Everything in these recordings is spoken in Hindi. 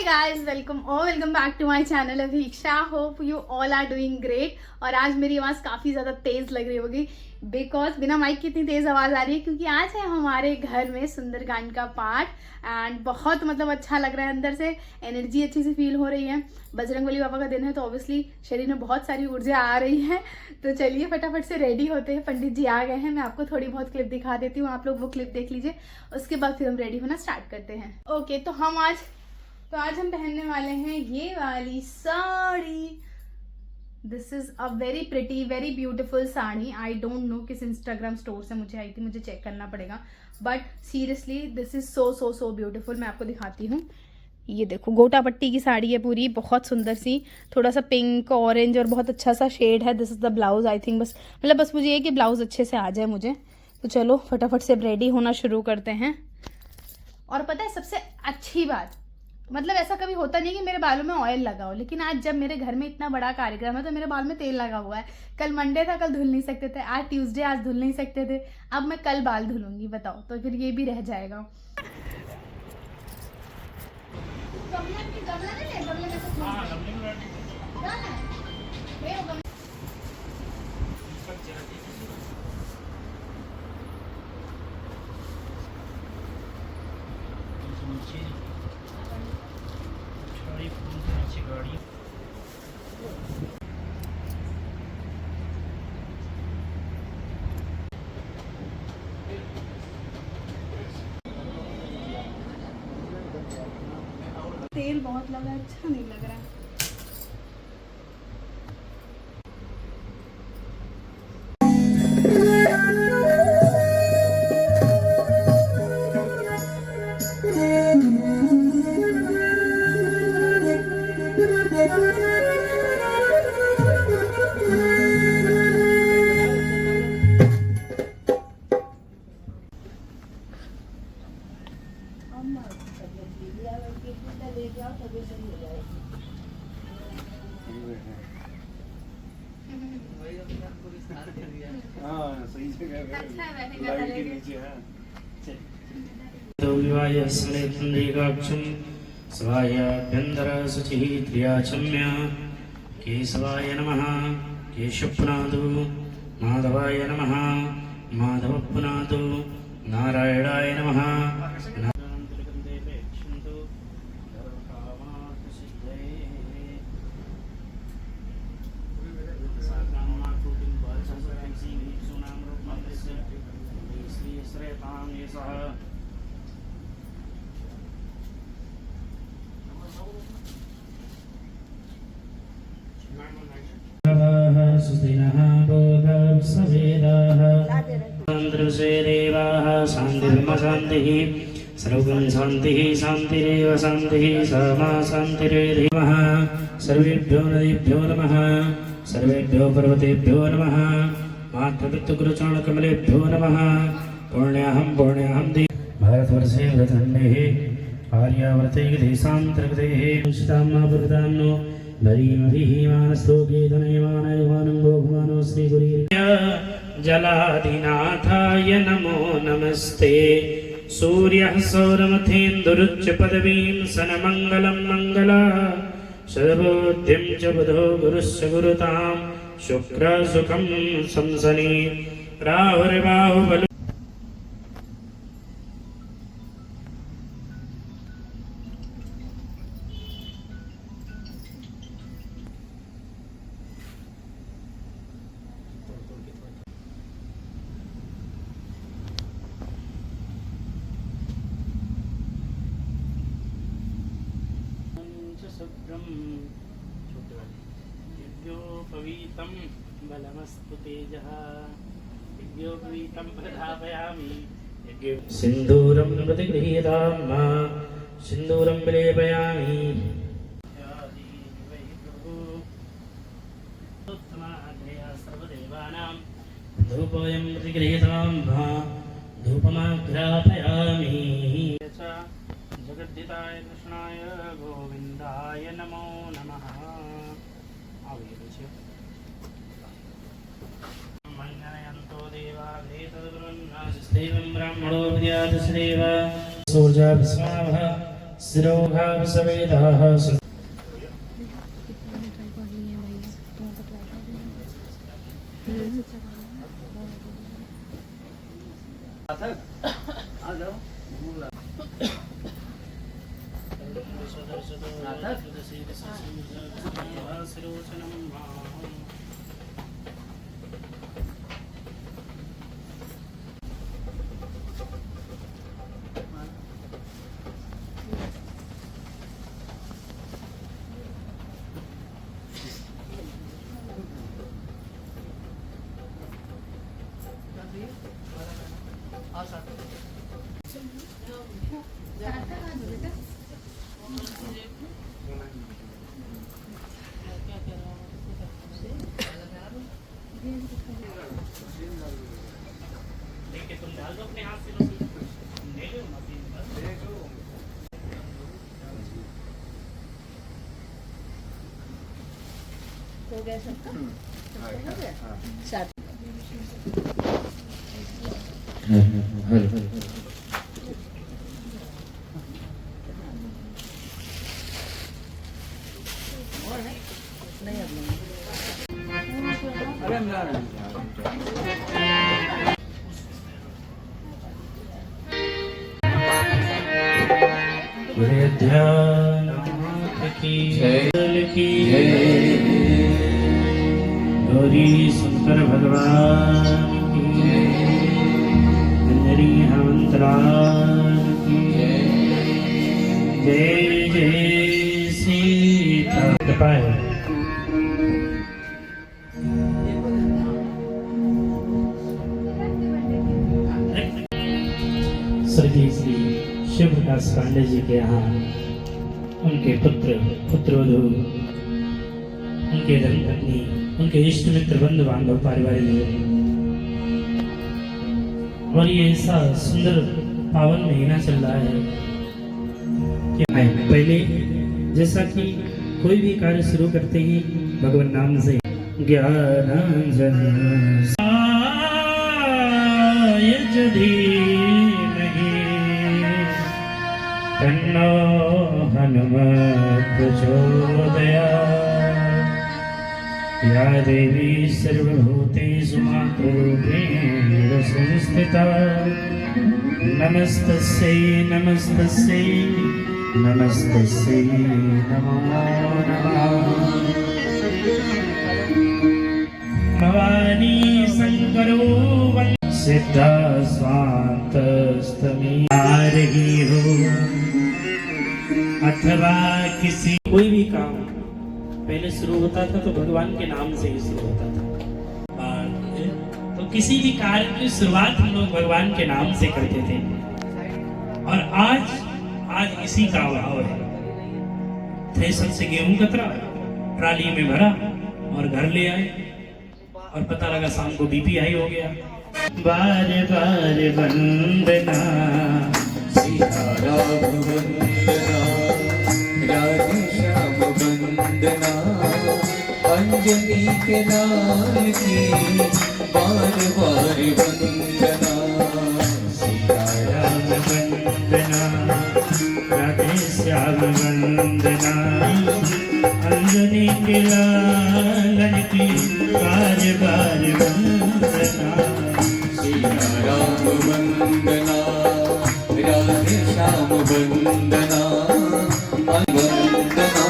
Guys welcome back to my channel Abhiksha. Hope you all are doing great. और आज मेरी आवाज़ काफ़ी ज़्यादा तेज़ लग रही होगी बिकॉज बिना माइक की इतनी तेज़ आवाज़ आ रही है क्योंकि आज है हमारे घर में सुंदरकांड का पाठ। एंड बहुत अच्छा लग रहा है, अंदर से एनर्जी अच्छी सी फील हो रही है। बजरंगबली बाबा का दिन है तो ऑब्वियसली शरीर में बहुत सारी ऊर्जा आ रही है। तो चलिए फटाफट से रेडी होते हैं। पंडित जी आ गए हैं, मैं आपको थोड़ी बहुत क्लिप दिखा देती हूँ, आप लोग वो क्लिप देख लीजिए, उसके बाद फिर हम रेडी होना स्टार्ट करते हैं। ओके, तो आज हम पहनने वाले हैं ये वाली sari. This is a very pretty very beautiful sari. I don't know किस इंस्टाग्राम स्टोर से मुझे आई थी, मुझे चेक करना पड़ेगा, but seriously this is so beautiful. मैं आपको दिखाती हूँ, ये देखो गोटा पट्टी की साड़ी है पूरी, बहुत सुंदर सी, थोड़ा सा पिंक ऑरेंज और बहुत अच्छा सा शेड है। This is the blouse. I think बस मुझे ये कि ब्लाउज अच्छे से आ जाए मुझे। तो चलो फटाफट से रेडी होना शुरू करते हैं। और पता है सबसे अच्छी बात, ऐसा कभी होता नहीं कि मेरे बालों में ऑयल लगा हो, लेकिन आज जब मेरे घर में इतना बड़ा कार्यक्रम है तो मेरे बाल में तेल लगा हुआ है। कल मंडे था, कल धुल नहीं सकते थे, आज ट्यूसडे, आज धुल नहीं सकते थे, अब मैं कल बाल धुलूंगी, बताओ, तो फिर ये भी रह जाएगा। तेल बहुत लगा, अच्छा नहीं लग रहा। स्वायाभ्यन्तरशुचित्र्याचम्य केशवाय नमः केशवपुनादु माधवाय नमः माधवपुनादु नारायणाय नमः। सुस्तिनः भोगसवेदाः शान्तिर्विषये देवाः शान्तिर्मशान्तिः सर्वं शान्तिः शान्तिरेव शान्तिः सा शान्तिरेव। सर्वेभ्यो नदीभ्यो नमः, सर्वेभ्यो पर्वतेभ्यो नमः, मातृपितृगुरुचरणकमलेभ्यो नमः। पुण्याहं दे भारतवर्षे व्रतन्नेः आर्यावर्ते देशान्तर्गतेः शिताम्नापुरतान्नो भरीमभिमानस्तोकेतनयमानयुवानं श्रीगुरीर्य जलाधिनाथाय नमो नमस्ते। सूर्यः सौरमथेन्दुरुच्च पदवीं सनमङ्गलं मङ्गला सर्वोद्यं च बुधो गुरुश्च गुरुतां शुक्रसुखं संसनि राहुर्बाहुबलु। दिव्योपवीतं बलमस्तु तेजः दिव्योपवीतं प्रधापयामि सिन्दूरं प्रतिगृहीतां मा सिन्दूरं विलेपयामि सर्वदेवानां धूपोऽयं प्रतिगृहीतां मा धूपमाघ्रापयामि। जगद्दिताय कृष्णाय गोविन्दाय नमो नमः। मञ्जनयन्तो देवा वेदगुरुन्नास्तेवं ब्राह्मणो विद्यादशदेव सूर्या विस्मावः शिरोभाव सवेदाः तुम डाल दो अपने हाथ से ले लो मशीन पर हो गया सबका? हो गया? साथ और है? नहीं अब नहीं। ध्यानाथ की गौरी शंकर भगवान की अंजनी हनुमंतराय की जय जय सीता पाए स्वर्गीय श्री शिव प्रकाश पांडे जी के यहाँ उनके पुत्रवधू उनके धर्मपत्नी उनके इष्ट मित्र बंधु बांधव पारिवारिक लोग और ये ऐसा सुंदर पावन महीना चल रहा है कि पहले जैसा कि कोई भी कार्य शुरू करते ही भगवान नाम से ज्ञानांजन तन्नो हनुमत् प्रचोदयात् या देवी सर्वभूतेषु मातृरूपेण संस्थिता नमस्तस्यै नमस्तस्यै नमस्तस्यै नमो नमः भवानी शंकरो सिद्धा स्वान्तस्तमी आ रही हो अथवा किसी कोई भी काम पहले शुरू होता था तो भगवान के नाम से ही शुरू होता था तो किसी भी कार्य की शुरुआत हम लोग भगवान के नाम से करते थे और आज इसी का अभाव है। थ्रेसर से गेहूं कतरा ट्राली में भरा और घर ले आए और पता लगा शाम को बीपी हाई हो गया। बार बार वंदना सीताराम वंदना राधे श्याम वंदना अंजनी के लाल की बार बार वंदना सीताराम वंदना राधे श्याम वंदना अंजनी के लाल की बार बार वंदना सीताराम वंदना राधे श्याम वंदना वंदना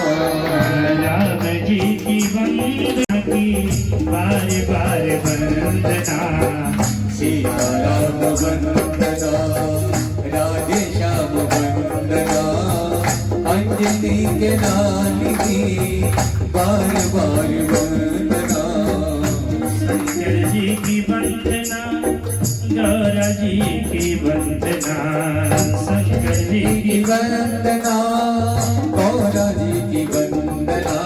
राम जी की वंदना की बार बार वंदना सीताराम वंदना राधे श्याम वंदना अंजनी के लाल की बार बार वंदना शंकर जी की वंदना गौरा जी की वंदना शंकर जी की वंदना गौरा जी की वंदना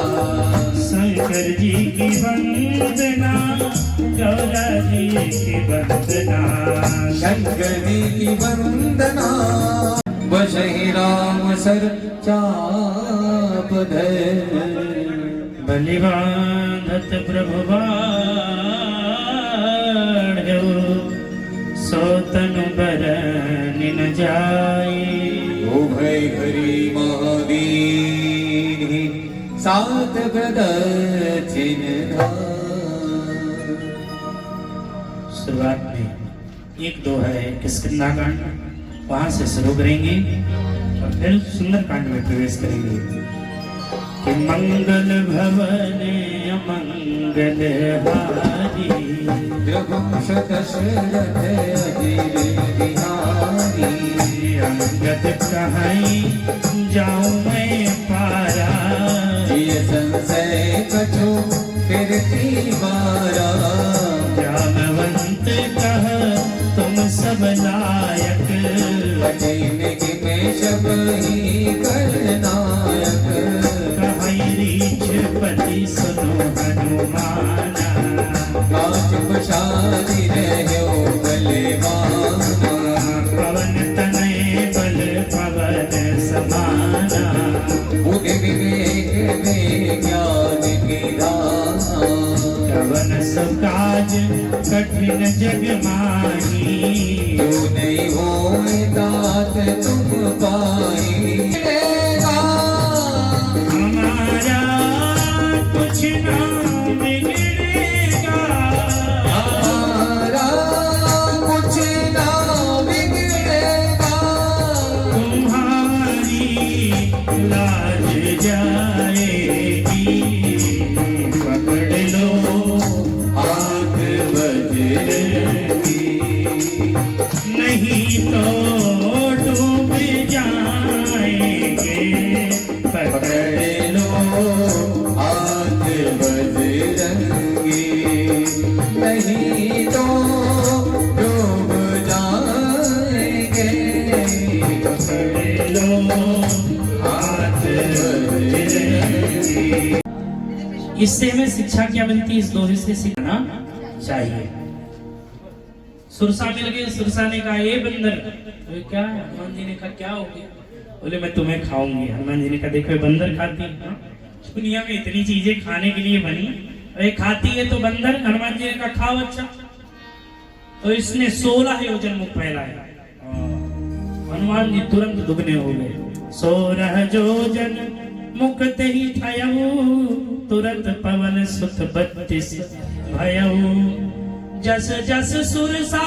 शंकर जी की वंदना गौरा जी की वंदना शंकर जी की वंदना बसहि राम सर चाप धर बलिबांधत प्रभु बाढ़ो सो तनु बरनि न जाए उभय हरि महावीर सात ब्रदर चिन्ह। शुरुआत में 1-2 है किष्किंधा कांड, वहां से शुरू करेंगे और फिर सुंदर कांड में प्रवेश करेंगे कि मंगल भवन अमंगल हारी रघुवंश दशरथ अजीर बिहारी। अंगद कहाई जाऊं मैं पारा, ये संशय कछो फिरती बारा। जानवंत कह तुम सब लायक, कठिन में सब ही खलनायक। कहाई रीछ पति सुनो हनुमाना, काज बशाली रहो बलवाना। पवन तनय बल पवन समाना, बुध विवेक में ज्ञान निधाना। कवन सब काज कठिन जग माही, जो नहीं हो तात तुम पाई। हमारा कुछ ना बिगड़ेगा, हमारा कुछ ना बिगड़ेगा। तुम्हारी लाज जाएगी, पकड़ लो हाथ बजरंगी। नहीं तो डूब जाएंगे, पकड़ लो हाथ बजरंगी। नहीं तो डूब जाएंगे। पकड़ लो हाथ बजरंगी। इससे हमें शिक्षा क्या मिलती है? इस दोहे से सीखना चाहिए। सुरसा मिल गए, सुरसा ने कहा ए बंदर, तो क्या है? हनुमान जी ने कहा क्या हो गया? बोले मैं तुम्हें खाऊंगी। हनुमान जी ने कहा देखो बंदर खाती है, दुनिया में इतनी चीजें खाने के लिए बनी, अरे खाती है तो बंदर। हनुमान जी ने कहा खाओ। अच्छा, तो इसने 16 योजन मुख फैलाया। हनुमान जी तुरंत दुगने हो गए। 16 योजन मुख ही थयऊ, तुरंत पवन सुत 32 भयऊ। जस जस सुरसा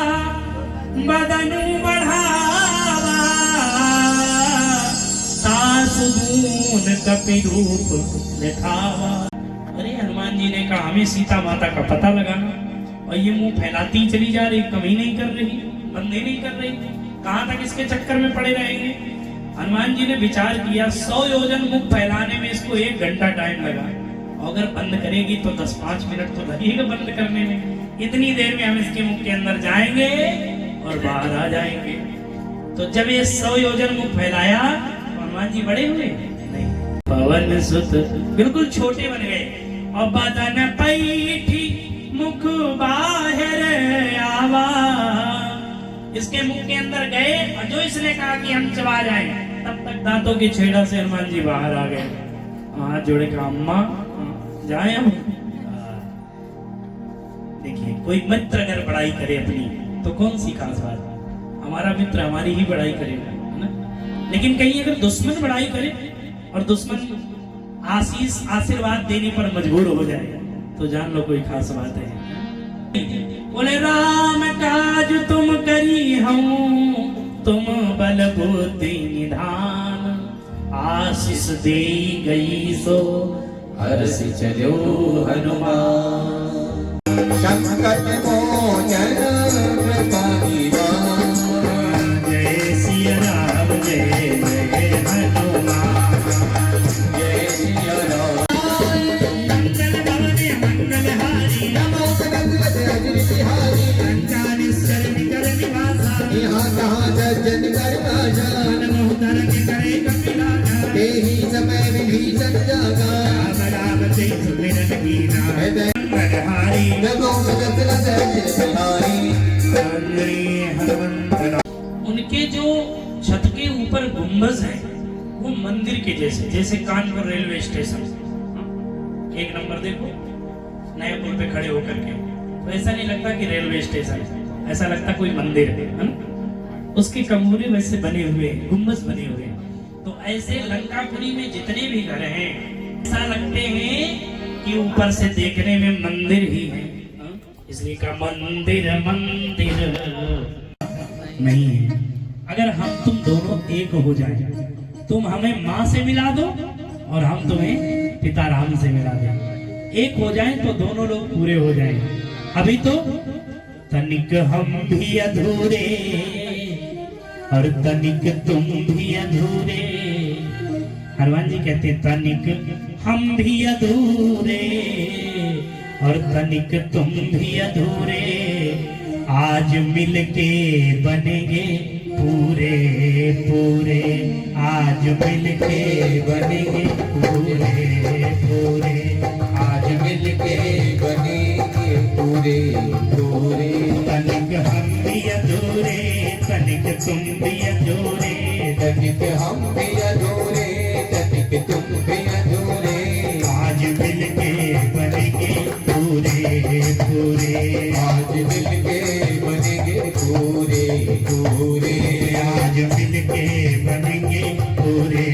बदनु बढ़ावा, तासु दून कपि रूप दिखावा। अरे हनुमान जी ने कहा हमें सीता माता का पता लगाना, और ये मुंह फैलाती चली जा रही, कमी नहीं कर रही, बंदे नहीं कर रही, कहां तक इसके चक्कर में पड़े रहेंगे। हनुमान जी ने विचार किया 100 योजन मुख फैलाने में इसको 1 घंटा टाइम लगा, अगर बंद करेगी तो 10-5 मिनट तो लगेगा बंद करने में। इतनी देर में हम इसके मुख के अंदर जाएंगे और बाहर आ जाएंगे। तो जब ये 100 योजन मुख फैलाया तो हनुमान जी बड़े हुए नहीं, पवन सुत बिल्कुल छोटे बन गए। और बदन पैठी मुख बाहर आवा, इसके मुख के अंदर गए और जो इसने कहा कि हम चबा जाएं, तब तक दांतों की छेड़ा से हनुमान जी बाहर आ गए। हाथ जोड़े कहा अम्मा जाए हम। देखिए कोई मित्र अगर बड़ाई करे अपनी तो कौन सी खास बात, हमारा मित्र हमारी ही बड़ाई करेगा, है ना। लेकिन कहीं अगर दुश्मन बड़ाई करे और दुश्मन आशीर्वाद देने पर मजबूर हो जाए तो जान लो कोई खास बात है। बोले राम काज तुम करी हूँ, तुम बल बुद्धि निधान, आशीष दे गई सो हर्ष चलो हनुमान। संकट मोचन कृपा निवारण। जय सिया राम जय जय हनुमान। जय सिया राम। मंगल भवन मंगल हारी, नमो दशरथ अजिर बिहारी। लंकानेश्वर निकर निवासा, यहाँ कहाँ सज्जन कर राजा। मन मोहतर के करे कपिलाजा, तेहि समय विभीषण जागा। राम राम जय सुमिरन कीना, हृदय मंगल हारी नमो दशरथ अजिर बिहारी। उनके जो छत के ऊपर गुंबज है वो मंदिर के जैसे, जैसे कानपुर रेलवे स्टेशन 1 नंबर देखो नए पुल पे खड़े होकर के, तो ऐसा नहीं लगता कि रेलवे स्टेशन है, ऐसा लगता कोई मंदिर है ना। उसके कमरे वैसे बने हुए, गुंबज बने हुए हैं। तो ऐसे लंकापुरी में जितने भी घर हैं ऐसा लगते हैं कि ऊपर से देखने में मंदिर ही है, इसलिए का मंदिर मंदिर नहीं है। अगर हम तुम दोनों एक हो जाए, तुम हमें माँ से मिला दो और हम तुम्हें पिता राम से मिला दें, एक हो जाए तो दोनों लोग पूरे हो जाएंगे। अभी तो तनिक हम भी अधूरे और तनिक तुम भी अधूरे। हनुमान जी कहते हैं तनिक हम भी अधूरे और तनिक तुम भी अधूरे, आज मिलके बनेंगे पूरे पूरे, आज मिलके बनेंगे पूरे पूरे, आज मिलके बनेंगे पूरे पूरे। तनिक हम भी अधूरे तनिक तुम भी अधूरे, तनिक हम भी अधूरे तनिक तुम भी अधूरे, आज मिलके बनेंगे पूरे पूरे, आज मिलके बनेंगे पूरे पूरे, आज मिलके बनेंगे पूरे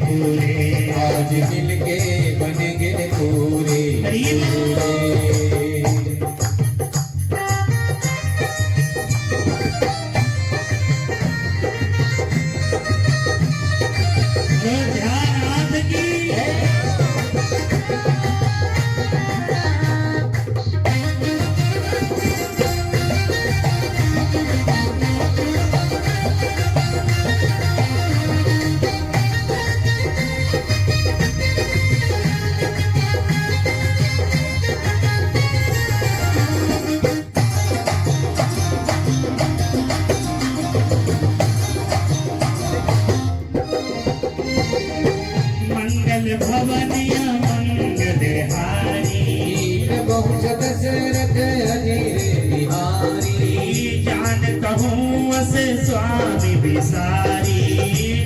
पूरे। आज मिलके बनेंगे पूरे पूरे। ध्यान की मंगल भवनिया मंगल हारी, बहु दशरथ अधीर बिहारी, जान कहूँ अस स्वामी विसारी,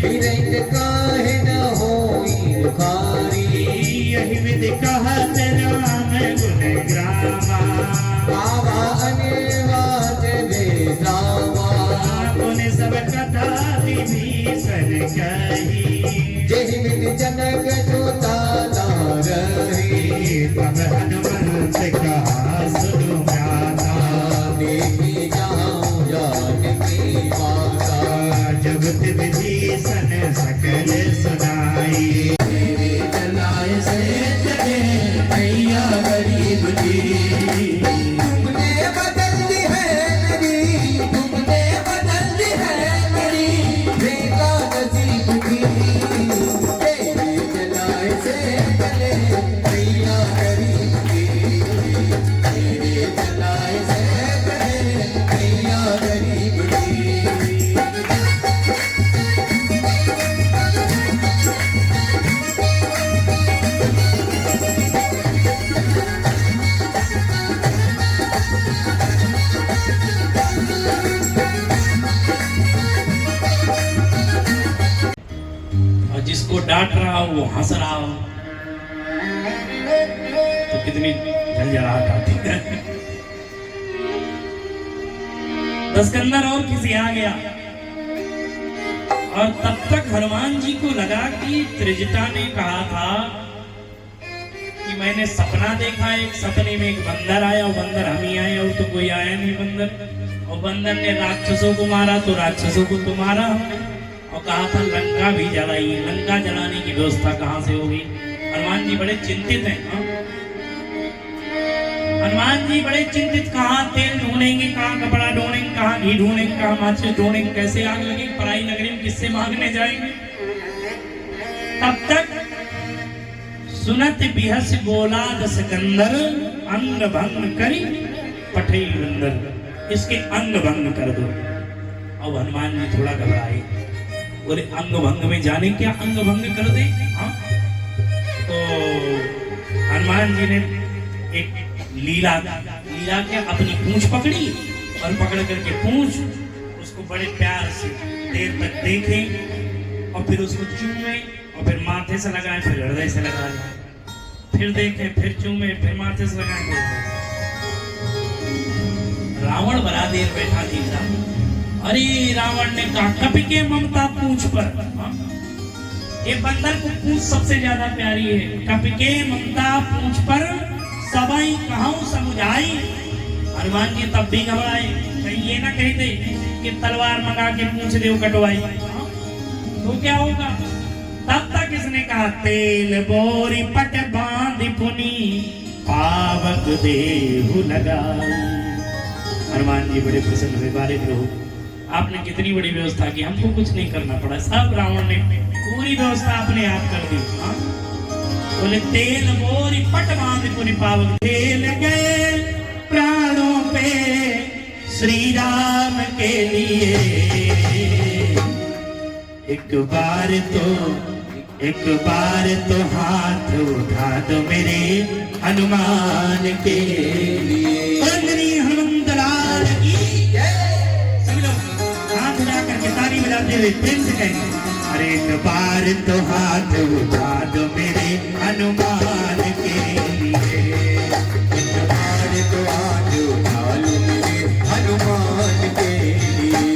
बिरंग काहे न होई बुखारी, यही विधि कहत राम गुण ग्रामा, बाबा अनेवात बेदावा, गुण सब कथा विभीषण कही, जय मिल जनक जोता रही, तब हनुमंत कहा सुनो भ्राता, देखी जाऊं जानकी माता, जगत विभीषण सकल सुनाई, चलाए से चले मैया गरीब की, तुमने बदल दी है मेरी, तुमने बदल दी है मेरी बेटा नसीब की, तेरे चलाए से चले मैया गरीब की, तेरे चलाए से चले मैया गरीब की। और जिसको डांट रहा हो वो हंस रहा हो तो कितनी झंझनाहट आती है। दसकंदर और किसी आ गया और तब तक हनुमान जी को लगा कि त्रिजटा ने कहा था कि मैंने सपना देखा, एक सपने में एक बंदर आया और बंदर हम ही आए और तो कोई आया नहीं बंदर, और बंदर ने राक्षसों को मारा तो राक्षसों को तो मारा हमने, और कहा था लंका भी जलाई, लंका जलाने की व्यवस्था कहाँ से होगी। हनुमान जी बड़े चिंतित हैं। हनुमान जी बड़े चिंतित, कहाँ तेल ढूंढेंगे, कहाँ कपड़ा ढूंढेंगे, कहाँ घी ढूंढेंगे, कहाँ माचिस ढूंढेंगे, कैसे आग लगेगी, पराई नगरी में किससे मांगने जाएंगे। तब तक सुनत बिहस बोला दसकंदर, अंग भंग करी पठई बंदर, इसके अंग भंग कर दो। अब हनुमान जी थोड़ा घबराए, बोले अंग भंग में जाने क्या अंग भंग कर दे। हाँ तो हनुमान जी ने एक लीला के अपनी पूंछ पकड़ी और पकड़ करके पूंछ उसको बड़े प्यार से देर तक देखे और फिर उसको चूमे और फिर माथे से लगाए, फिर हृदय से लगाए, फिर देखे, फिर चूमे, फिर माथे से लगाए। रावण बड़ा देर बैठा दिखा। अरे रावण ने कहा कब के ममता पूंछ पर। ये बंदर को पूंछ सबसे ज्यादा प्यारी है। कपिके ममता पूंछ पर सबई कहूं समुझाई। हनुमान जी तब भी घबराए, कहीं ये ना कहते कि तलवार मंगा के पूंछ दे कटवाई, तो क्या होगा। तब तक इसने कहा तेल बोरी पट बांध पुनी पावक देहु लगाई। हनुमान जी बड़े प्रसन्न हुए, बारे प्रभु आपने कितनी बड़ी व्यवस्था की, हमको कुछ नहीं करना पड़ा, सब रावण ने पूरी व्यवस्था अपने आप कर दी। हाँ? बोले तेल बोरी पट बांध पुनी पावक खेल गए प्राणों पे श्री राम के लिए। एक बार तो हाथ उठा दो मेरे हनुमान के लिए। हनुमंत लाल की सभी लोग हाथ उठा करके ताली बजाते हुए प्रेम से कहेंगे, अरे एक बार तो हाथ उठा दो मेरे हनुमान के लिए। एक बार तो हाथ उठा लो मेरे हनुमान के लिए।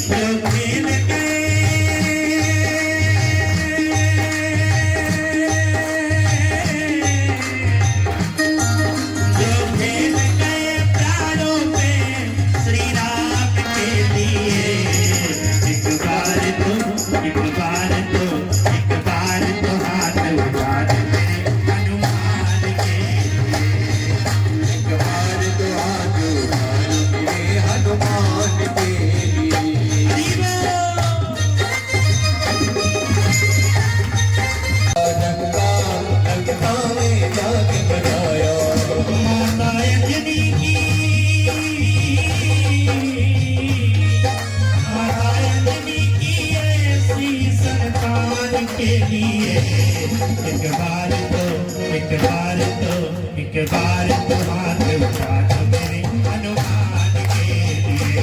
जो खेल गए प्राणों पे श्री राम के लिए। एक बार तो हाथ उठा दो मेरे हनुमान के लिए। एक बार तो हाथ उठा लो मेरे हनुमान के लिए। रंगा में जाके बनाया माता अंजनी की ऐसी संतान के लिए। एक बार तो हाथ उठा दो मेरे हनुमान के लिए।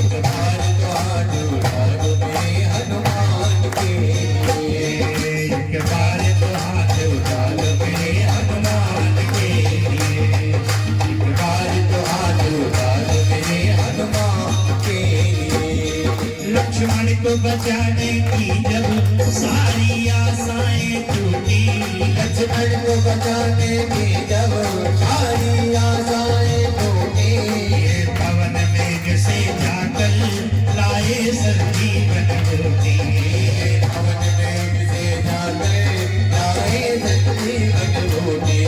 एक बार तो हाथ उठा लो मेरे हनुमान के लिए। एक बार तो हाथ उठा लो मेरे हनुमान के लिए। एक बार तो हाथ उठा लो मेरे हनुमान के लिए। लक्ष्मण को बचाने की जब सारी आशाएं टूटी। लक्ष्मण को बचाने की जब सारी आशाएं टूटी। ये पवन वेग से जाकर लाए संजीवन ज्योति। पवन वेग से जाकर लाए संजीवन ज्योति।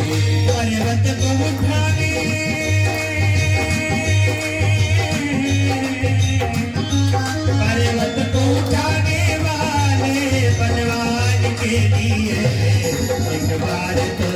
पर्वत को उठाने वाले बलवान के लिए। एक बार तो